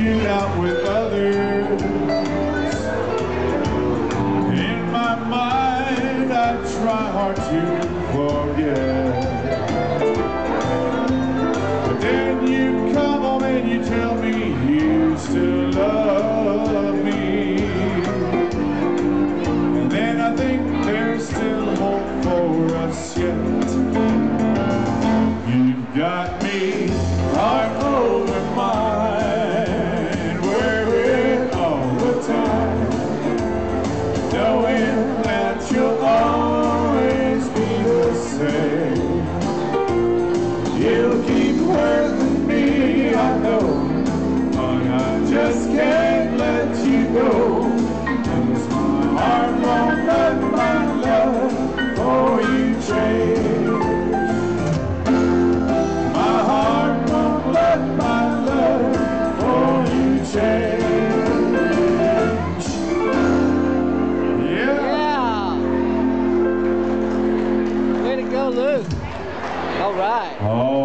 you out with others. In my mind, I try hard to forget. But then you come home and you tell me you still love me. And then I think there's still hope for us yet. You've got me heart over mind, worried all the time, knowing that you'll always be the same. You'll keep hurting me, I know, but I just can't let you go. 'Cause my heart won't let my love for you change. My heart won't let my love for you change. Yeah. Way to go, Luke. All right. Oh.